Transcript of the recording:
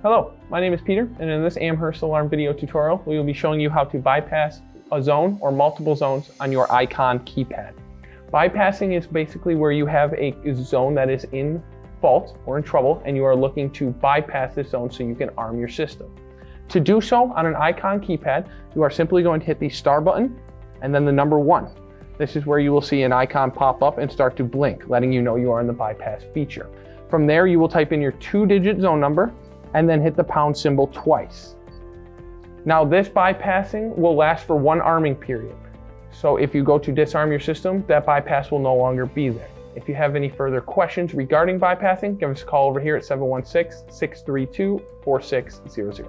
Hello, my name is Peter, and in this Amherst alarm video tutorial, we will be showing you how to bypass a zone or multiple zones on your ICON keypad. Bypassing is basically where you have a zone that is in fault or in trouble, and you are looking to bypass this zone so you can arm your system. To do so on an ICON keypad, you are simply going to hit the star button and then the number 1. This is where you will see an icon pop up and start to blink, letting you know you are in the bypass feature. From there, you will type in your 2-digit zone number and then hit the pound symbol twice. Now this bypassing will last for 1 arming period. So if you go to disarm your system, that bypass will no longer be there. If you have any further questions regarding bypassing, give us a call over here at 716-632-4600.